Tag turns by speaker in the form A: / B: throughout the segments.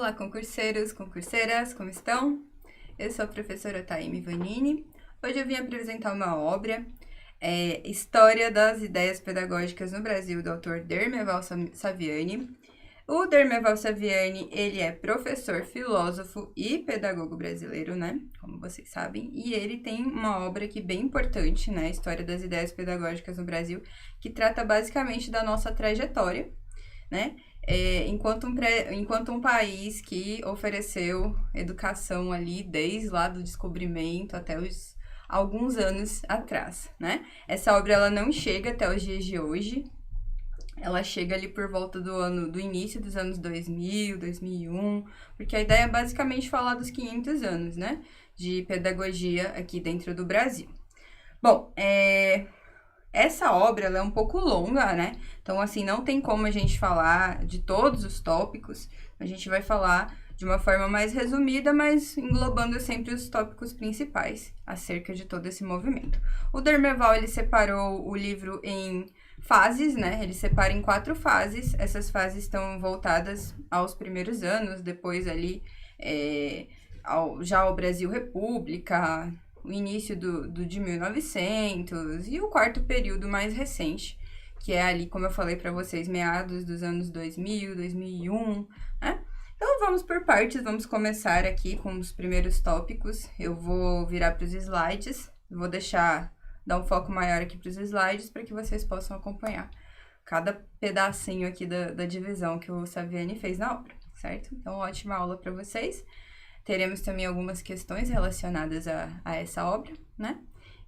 A: Olá, concurseiros, concurseiras, como estão? Eu sou a professora Taime Vanini. Hoje eu vim apresentar uma obra, História das Ideias Pedagógicas no Brasil, do autor Dermeval Saviani. O Dermeval Saviani, ele é professor, filósofo e pedagogo brasileiro, né? Como vocês sabem. E ele tem uma obra aqui bem importante, né? História das Ideias Pedagógicas no Brasil, que trata basicamente da nossa trajetória, né? Enquanto um país que ofereceu educação ali desde lá do descobrimento até alguns anos atrás, né? Essa obra ela não chega até os dias de hoje, ela chega ali por volta do início dos anos 2000, 2001, porque a ideia é basicamente falar dos 500 anos, né, de pedagogia aqui dentro do Brasil. Bom, essa obra ela é um pouco longa, né? Então, assim, não tem como a gente falar de todos os tópicos. A gente vai falar de uma forma mais resumida, mas englobando sempre os tópicos principais acerca de todo esse movimento. O Dermeval, ele separou o livro em fases, né? Ele separa em 4 fases. Essas fases estão voltadas aos primeiros anos, depois ali já ao Brasil República, o início de 1900 e o quarto período mais recente, que é ali, como eu falei para vocês, meados dos anos 2000, 2001, né? Então, vamos por partes, vamos começar aqui com os primeiros tópicos. Eu vou virar para os slides, vou dar um foco maior aqui para os slides para que vocês possam acompanhar cada pedacinho aqui da divisão que o Saviani fez na obra, certo? Então, ótima aula para vocês. Teremos também algumas questões relacionadas a essa obra, né?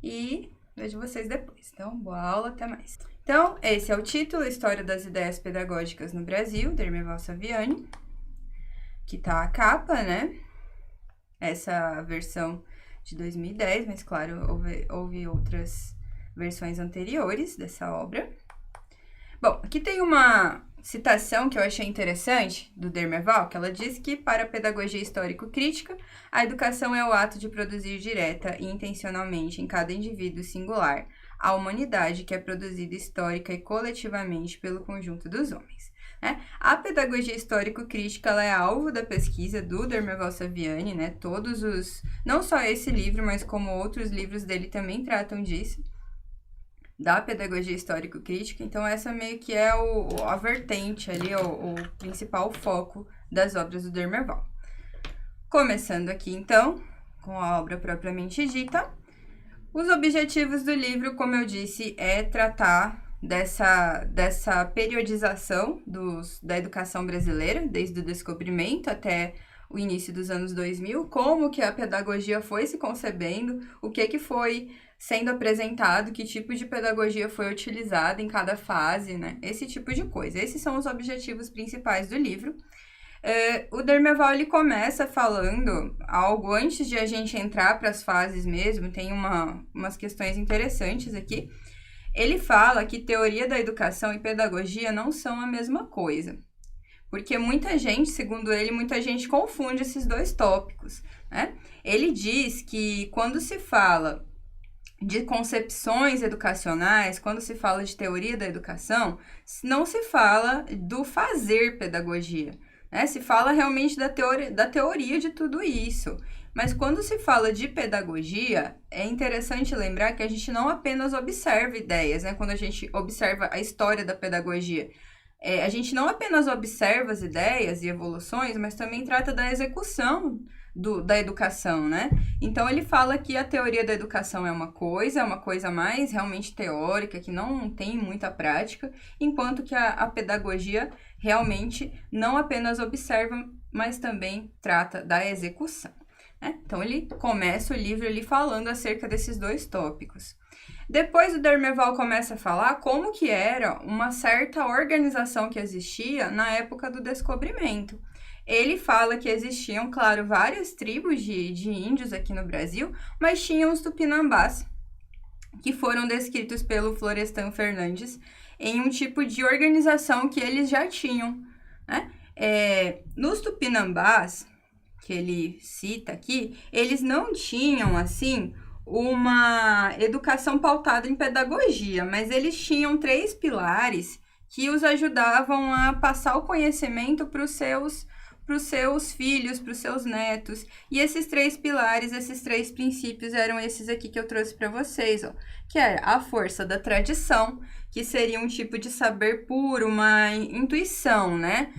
A: E vejo vocês depois. Então, boa aula, até mais. Então, esse é o título, História das Ideias Pedagógicas no Brasil, Dermeval Saviani, que tá a capa, né? Essa versão de 2010, mas claro, houve outras versões anteriores dessa obra. Bom, aqui tem uma citação que eu achei interessante do Dermeval, que ela diz que, para a pedagogia histórico-crítica, a educação é o ato de produzir direta e intencionalmente em cada indivíduo singular a humanidade que é produzida histórica e coletivamente pelo conjunto dos homens. Né? A pedagogia histórico-crítica ela é alvo da pesquisa do Dermeval Saviani, né? Não só esse livro, mas como outros livros dele também tratam disso, da pedagogia histórico-crítica. Então, essa meio que é a vertente ali, o principal foco das obras do Dermeval. Começando aqui, então, com a obra propriamente dita. Os objetivos do livro, como eu disse, é tratar dessa periodização da educação brasileira, desde o descobrimento até o início dos anos 2000, como que a pedagogia foi se concebendo, o que foi sendo apresentado, que tipo de pedagogia foi utilizada em cada fase, né? Esse tipo de coisa. Esses são os objetivos principais do livro. O Dermeval, ele começa falando algo antes de a gente entrar para as fases mesmo, tem umas questões interessantes aqui. Ele fala que teoria da educação e pedagogia não são a mesma coisa. Porque segundo ele, muita gente confunde esses dois tópicos, né? Ele diz que quando se fala de concepções educacionais, quando se fala de teoria da educação, não se fala do fazer pedagogia, né? Se fala realmente da teoria de tudo isso. Mas quando se fala de pedagogia, é interessante lembrar que a gente não apenas observa ideias, né? Quando a gente observa a história da pedagogia, a gente não apenas observa as ideias e evoluções, mas também trata da execução da educação, né? Então, ele fala que a teoria da educação é uma coisa mais realmente teórica, que não tem muita prática, enquanto que a pedagogia realmente não apenas observa, mas também trata da execução, né? Então, ele começa o livro ali falando acerca desses dois tópicos. Depois, o Dermeval começa a falar como que era uma certa organização que existia na época do descobrimento. Ele fala que existiam, claro, várias tribos de índios aqui no Brasil, mas tinham os tupinambás, que foram descritos pelo Florestan Fernandes em um tipo de organização que eles já tinham, né? Nos tupinambás, que ele cita aqui, eles não tinham, assim, uma educação pautada em pedagogia, mas eles tinham 3 pilares que os ajudavam a passar o conhecimento para os os seus filhos, para os seus netos. E esses 3 pilares, esses 3 princípios eram esses aqui que eu trouxe para vocês, ó, que era a força da tradição, que seria um tipo de saber puro, uma intuição, né?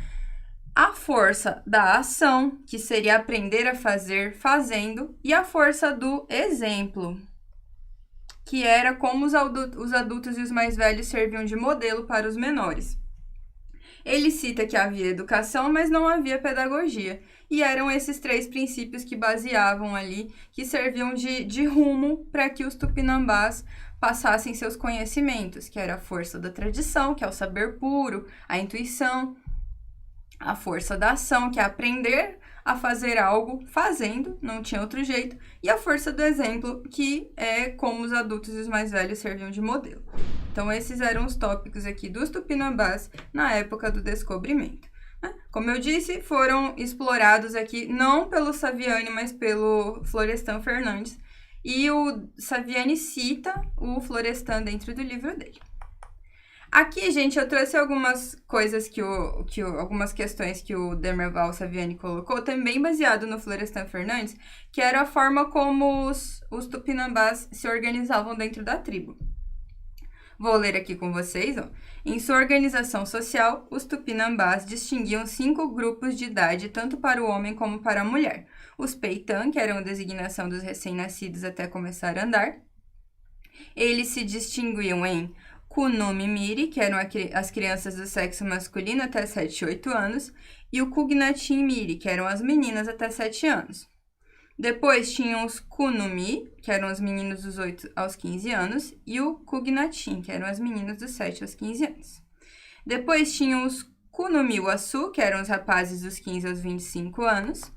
A: A força da ação, que seria aprender a fazer fazendo, e a força do exemplo, que era como os adultos e os mais velhos serviam de modelo para os menores. Ele cita que havia educação, mas não havia pedagogia. E eram esses 3 princípios que baseavam ali, que serviam de rumo para que os tupinambás passassem seus conhecimentos, que era a força da tradição, que é o saber puro, a intuição, a força da ação, que é aprender a fazer algo fazendo, não tinha outro jeito, e a força do exemplo, que é como os adultos e os mais velhos serviam de modelo. Então, esses eram os tópicos aqui dos tupinambás na época do descobrimento. Como eu disse, foram explorados aqui não pelo Saviani, mas pelo Florestan Fernandes, e o Saviani cita o Florestan dentro do livro dele. Aqui, gente, eu trouxe algumas coisas algumas questões que o Demerval Saviani colocou, também baseado no Florestan Fernandes, que era a forma como os tupinambás se organizavam dentro da tribo. Vou ler aqui com vocês, ó. Em sua organização social, os tupinambás distinguiam 5 grupos de idade, tanto para o homem como para a mulher. Os peitã, que eram a designação dos recém-nascidos até começar a andar. Eles se distinguiam em Kunumimiri, que eram as crianças do sexo masculino até 7, 8 anos, e o Kugnatin-miri, que eram as meninas até 7 anos. Depois tinham os Kunumi, que eram os meninos dos 8 aos 15 anos, e o Kugnatin, que eram as meninas dos 7 aos 15 anos. Depois tinham os Kunumi-wasu, que eram os rapazes dos 15 aos 25 anos,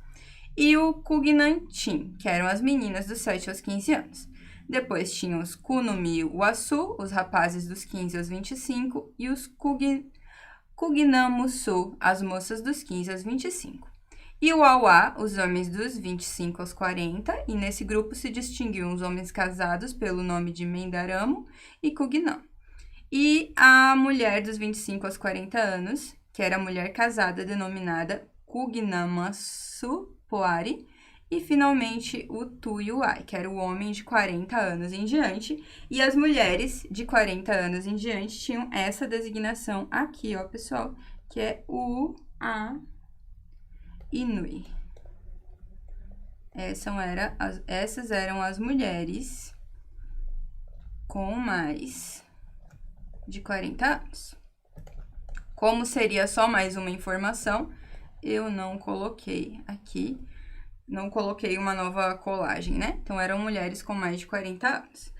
A: e o Kugnantin, que eram as meninas dos 7 aos 15 anos. Depois tinham os Kunumi-wasu, os rapazes dos 15 aos 25, e os Kugnamusu, as moças dos 15 aos 25. E o Awa, os homens dos 25 aos 40, e nesse grupo se distinguiam os homens casados pelo nome de Mendaramo e Kugnam. E a mulher dos 25 aos 40 anos, que era a mulher casada denominada Kugnamasu Poari, e finalmente o Tuyuai, que era o homem de 40 anos em diante, e as mulheres de 40 anos em diante tinham essa designação aqui, ó, pessoal, que é o A Inui. Essas eram as mulheres com mais de 40 anos. Como seria só mais uma informação, eu não coloquei aqui, não coloquei uma nova colagem, né? Então, eram mulheres com mais de 40 anos.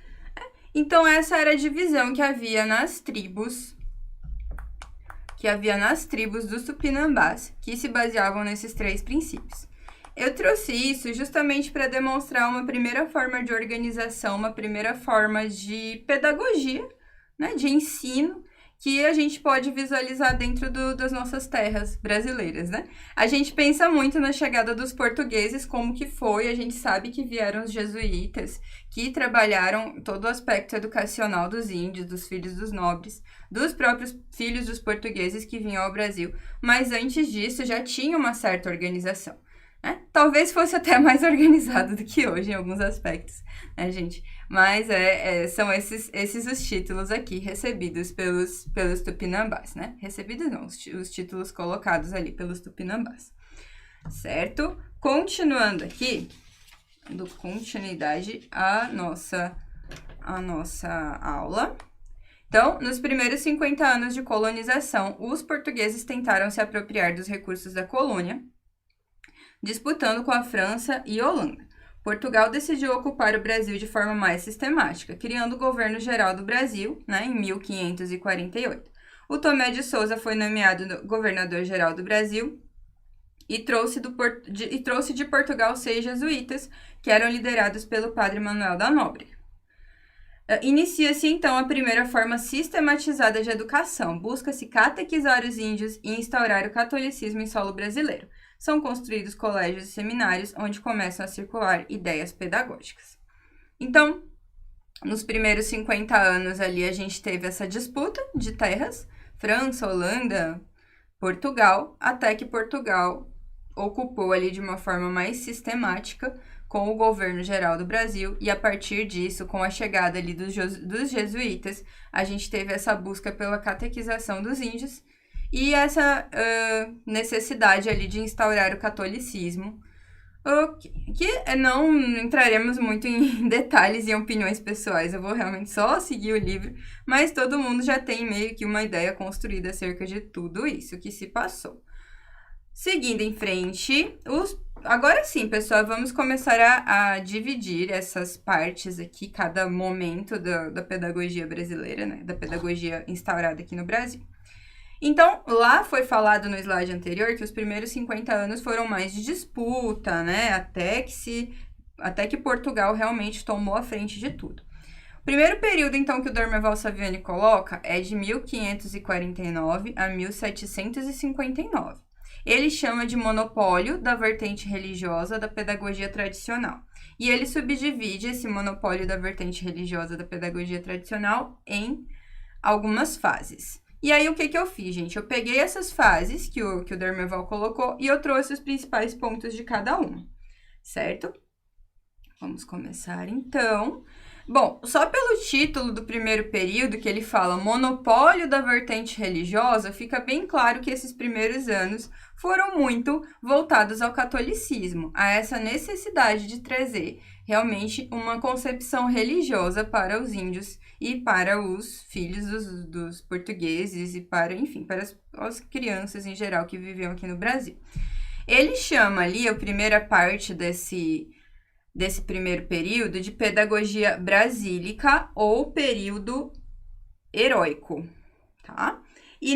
A: Então, essa era a divisão que havia nas tribos dos tupinambás, que se baseavam nesses 3 princípios. Eu trouxe isso justamente para demonstrar uma primeira forma de organização, uma primeira forma de pedagogia, né, de ensino, que a gente pode visualizar dentro das nossas terras brasileiras, né? A gente pensa muito na chegada dos portugueses, como que foi, a gente sabe que vieram os jesuítas, que trabalharam todo o aspecto educacional dos índios, dos filhos dos nobres, dos próprios filhos dos portugueses que vinham ao Brasil, mas antes disso já tinha uma certa organização, né? Talvez fosse até mais organizado do que hoje em alguns aspectos, né, gente? Mas são esses os títulos aqui recebidos pelos tupinambás, né? Recebidos não, os títulos colocados ali pelos tupinambás, certo? Continuando aqui, dando continuidade à nossa aula. Então, nos primeiros 50 anos de colonização, os portugueses tentaram se apropriar dos recursos da colônia, disputando com a França e Holanda. Portugal decidiu ocupar o Brasil de forma mais sistemática, criando o Governo Geral do Brasil, né, em 1548. O Tomé de Souza foi nomeado governador-geral do Brasil e trouxe de Portugal 6 jesuítas, que eram liderados pelo padre Manuel da Nóbrega. Inicia-se, então, a primeira forma sistematizada de educação. Busca-se catequizar os índios e instaurar o catolicismo em solo brasileiro. São construídos colégios e seminários onde começam a circular ideias pedagógicas. Então, nos primeiros 50 anos ali, a gente teve essa disputa de terras, França, Holanda, Portugal, até que Portugal ocupou ali de uma forma mais sistemática com o governo geral do Brasil, e a partir disso, com a chegada ali dos jesuítas, a gente teve essa busca pela catequização dos índios e essa necessidade ali de instaurar o catolicismo, que não entraremos muito em detalhes e opiniões pessoais, eu vou realmente só seguir o livro, mas todo mundo já tem meio que uma ideia construída acerca de tudo isso que se passou. Seguindo em frente, agora sim, pessoal, vamos começar a dividir essas partes aqui, cada momento da pedagogia brasileira, né? Da pedagogia instaurada aqui no Brasil. Então, lá foi falado no slide anterior que os primeiros 50 anos foram mais de disputa, né? Até que Portugal realmente tomou a frente de tudo. O primeiro período, então, que o Dormeval Saviani coloca é de 1549 a 1759. Ele chama de monopólio da vertente religiosa da pedagogia tradicional. E ele subdivide esse monopólio da vertente religiosa da pedagogia tradicional em algumas fases. E aí, o que eu fiz, gente? Eu peguei essas fases que o Dormeval colocou e eu trouxe os principais pontos de cada uma, certo? Vamos começar, então. Bom, só pelo título do primeiro período, que ele fala monopólio da vertente religiosa, fica bem claro que esses primeiros anos foram muito voltados ao catolicismo, a essa necessidade de trazer realmente uma concepção religiosa para os índios e para os filhos dos portugueses e para, enfim, para as crianças em geral que viviam aqui no Brasil. Ele chama ali a primeira parte desse primeiro período de pedagogia brasílica ou período heróico, tá? E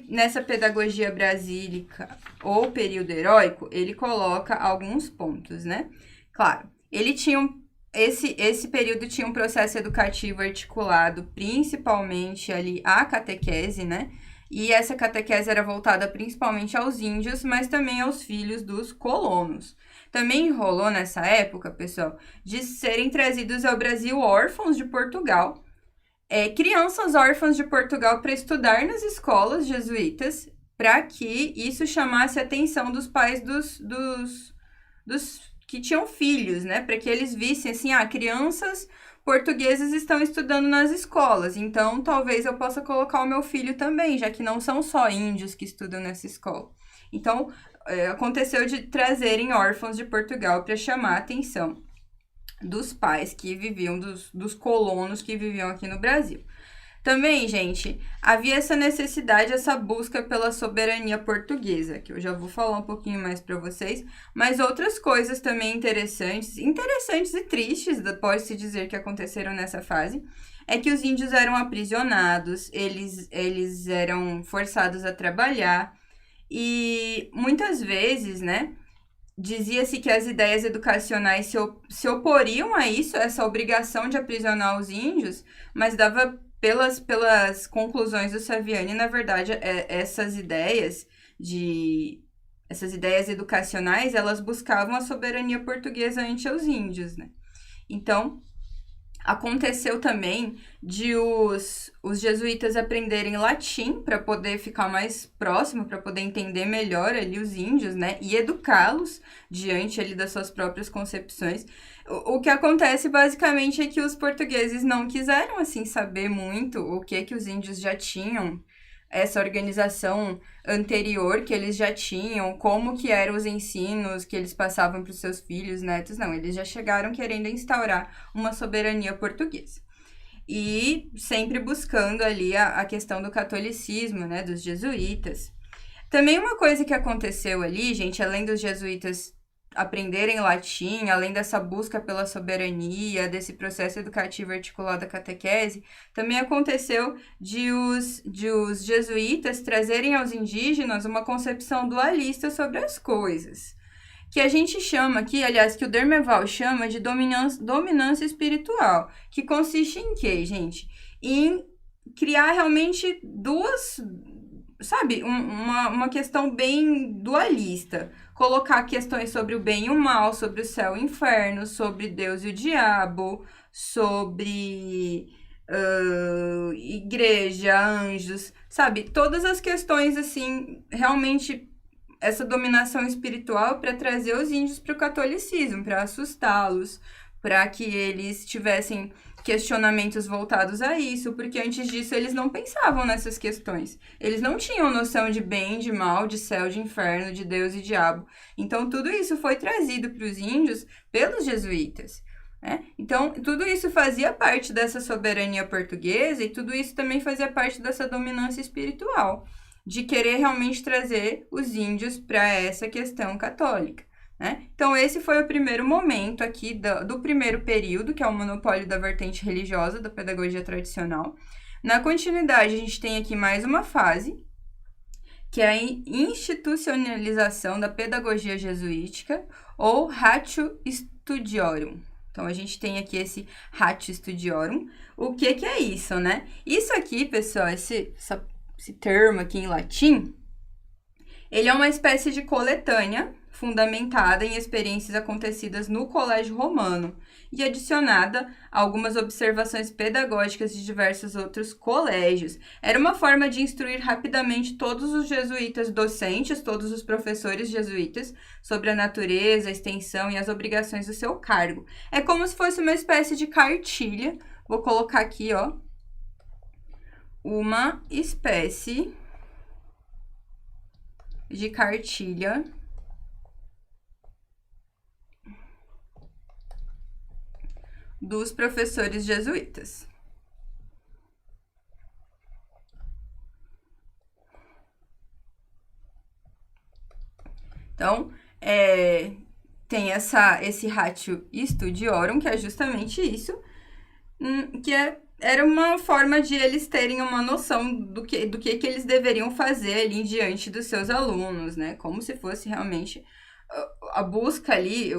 A: nessa pedagogia brasílica ou período heróico, ele coloca alguns pontos, né? Claro, ele tinha esse período tinha um processo educativo articulado principalmente ali à catequese, né? E essa catequese era voltada principalmente aos índios, mas também aos filhos dos colonos. Também rolou nessa época, pessoal, de serem trazidos ao Brasil órfãos de Portugal, crianças órfãs de Portugal para estudar nas escolas jesuítas, para que isso chamasse a atenção dos pais dos que tinham filhos, né? Para que eles vissem assim, crianças portugueses estão estudando nas escolas, então talvez eu possa colocar o meu filho também, já que não são só índios que estudam nessa escola. Então, aconteceu de trazerem órfãos de Portugal para chamar a atenção dos pais que viviam, dos colonos que viviam aqui no Brasil. Também, gente, havia essa necessidade, essa busca pela soberania portuguesa, que eu já vou falar um pouquinho mais para vocês, mas outras coisas também interessantes e tristes, pode-se dizer que aconteceram nessa fase, é que os índios eram aprisionados, eles eram forçados a trabalhar, e muitas vezes, né, dizia-se que as ideias educacionais se oporiam a isso, essa obrigação de aprisionar os índios, mas dava pelas conclusões do Saviani, na verdade, essas ideias educacionais, elas buscavam a soberania portuguesa ante os índios, né? Então, aconteceu também de os jesuítas aprenderem latim para poder ficar mais próximo, para poder entender melhor ali os índios, né? E educá-los diante ali das suas próprias concepções. O que acontece basicamente é que os portugueses não quiseram assim saber muito o que os índios já tinham, essa organização anterior que eles já tinham, como que eram os ensinos que eles passavam para os seus filhos, netos, não, eles já chegaram querendo instaurar uma soberania portuguesa. E sempre buscando ali a questão do catolicismo, né, dos jesuítas. Também uma coisa que aconteceu ali, gente, além dos jesuítas aprenderem latim, além dessa busca pela soberania, desse processo educativo articulado da catequese, também aconteceu de os jesuítas trazerem aos indígenas uma concepção dualista sobre as coisas, que a gente chama aqui, aliás, que o Dormeval chama de dominância espiritual, que consiste em quê, gente? Em criar realmente duas, sabe, uma questão bem dualista, colocar questões sobre o bem e o mal, sobre o céu e o inferno, sobre Deus e o diabo, sobre igreja, anjos, sabe? Todas as questões, assim, realmente essa dominação espiritual para trazer os índios para o catolicismo, para assustá-los, para que eles tivessem questionamentos voltados a isso, porque antes disso eles não pensavam nessas questões. Eles não tinham noção de bem, de mal, de céu, de inferno, de Deus e diabo. Então, tudo isso foi trazido para os índios pelos jesuítas. Então, tudo isso fazia parte dessa soberania portuguesa e tudo isso também fazia parte dessa dominância espiritual, de querer realmente trazer os índios para essa questão católica. Então, esse foi o primeiro momento aqui do primeiro período, que é o monopólio da vertente religiosa da pedagogia tradicional. Na continuidade, a gente tem aqui mais uma fase, que é a institucionalização da pedagogia jesuítica, ou Ratio Studiorum. Então, a gente tem aqui esse Ratio Studiorum. O que é isso, Isso aqui, pessoal, esse termo aqui em latim, ele é uma espécie de coletânea fundamentada em experiências acontecidas no Colégio Romano e adicionada a algumas observações pedagógicas de diversos outros colégios. Era uma forma de instruir rapidamente todos os jesuítas docentes, todos os professores jesuítas, sobre a natureza, a extensão e as obrigações do seu cargo. É como se fosse uma espécie de cartilha. Vou colocar aqui, uma espécie de cartilha dos professores jesuítas. Então, tem esse Ratio Studiorum, que é justamente isso, que era uma forma de eles terem uma noção do que eles deveriam fazer ali diante dos seus alunos, Como se fosse realmente a busca ali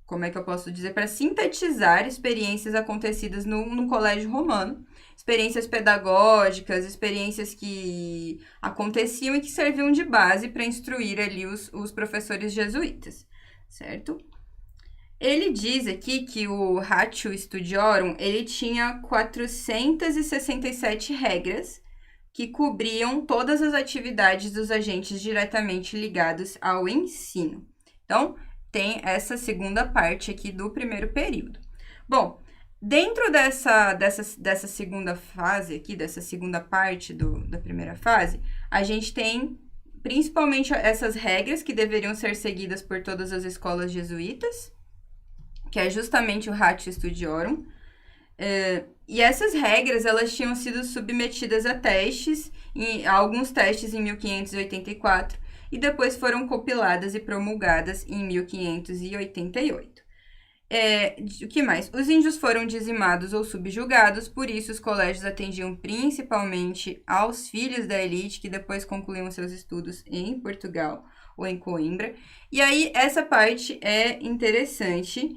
A: como é que eu posso dizer, para sintetizar experiências acontecidas no Colégio Romano, experiências pedagógicas, experiências que aconteciam e que serviam de base para instruir ali os professores jesuítas, certo? Ele diz aqui que o Ratio Studiorum, ele tinha 467 regras que cobriam todas as atividades dos agentes diretamente ligados ao ensino. Então, tem essa segunda parte aqui do primeiro período. Bom, dentro dessa segunda fase aqui, dessa segunda parte da primeira fase, a gente tem principalmente essas regras que deveriam ser seguidas por todas as escolas jesuítas, que é justamente o Ratio Studiorum. E essas regras, elas tinham sido submetidas a testes, a alguns testes em 1584, e depois foram compiladas e promulgadas em 1588. O que mais? Os índios foram dizimados ou subjugados, por isso os colégios atendiam principalmente aos filhos da elite, que depois concluíam seus estudos em Portugal ou em Coimbra. E aí, essa parte é interessante,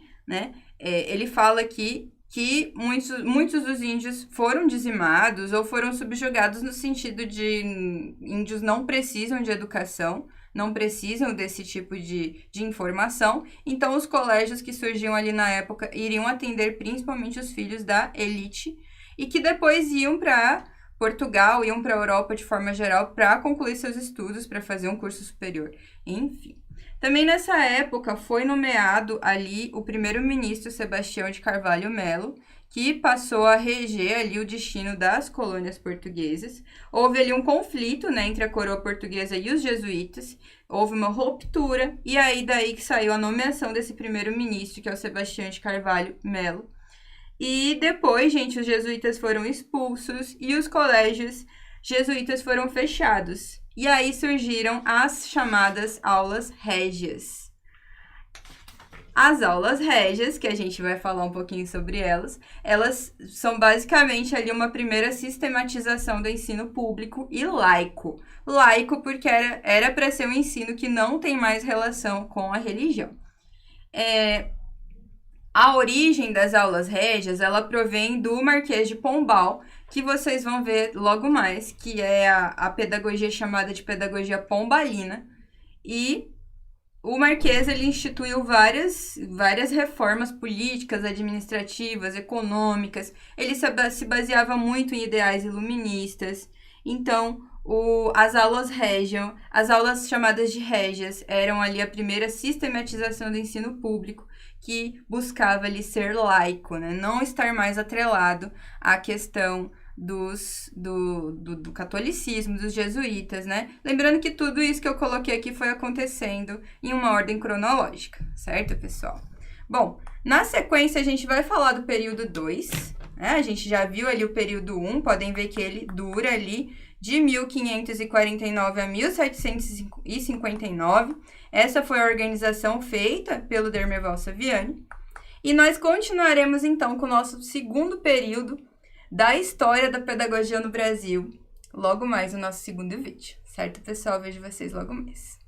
A: ele fala aqui que muitos dos índios foram dizimados ou foram subjugados no sentido de índios não precisam de educação, não precisam desse tipo de informação, então os colégios que surgiam ali na época iriam atender principalmente os filhos da elite e que depois iam para Portugal, iam para a Europa de forma geral para concluir seus estudos, para fazer um curso superior, enfim. Também nessa época foi nomeado ali o primeiro-ministro Sebastião de Carvalho Melo, que passou a reger ali o destino das colônias portuguesas. Houve ali um conflito, entre a coroa portuguesa e os jesuítas, houve uma ruptura, e aí daí que saiu a nomeação desse primeiro-ministro, que é o Sebastião de Carvalho Melo. E depois, gente, os jesuítas foram expulsos e os colégios jesuítas foram fechados. E aí surgiram as chamadas aulas régias. As aulas régias, que a gente vai falar um pouquinho sobre elas são basicamente ali uma primeira sistematização do ensino público e laico. Laico porque era para ser um ensino que não tem mais relação com a religião. A origem das aulas régias, ela provém do Marquês de Pombal, que vocês vão ver logo mais, que é a pedagogia chamada de pedagogia pombalina. E o Marquês, ele instituiu várias reformas políticas, administrativas, econômicas. Ele se baseava muito em ideais iluministas. Então, As aulas régiam, as aulas chamadas de régias, eram ali a primeira sistematização do ensino público, que buscava ali ser laico, né? Não estar mais atrelado à questão do catolicismo, dos jesuítas, né? Lembrando que tudo isso que eu coloquei aqui foi acontecendo em uma ordem cronológica, certo, pessoal? Bom, na sequência a gente vai falar do período 2, né? A gente já viu ali o período 1, podem ver que ele dura ali de 1549 a 1759. Essa foi a organização feita pelo Dermeval Saviani. E nós continuaremos, então, com o nosso segundo período da história da pedagogia no Brasil, logo mais no nosso segundo vídeo. Certo, pessoal? Vejo vocês logo mais.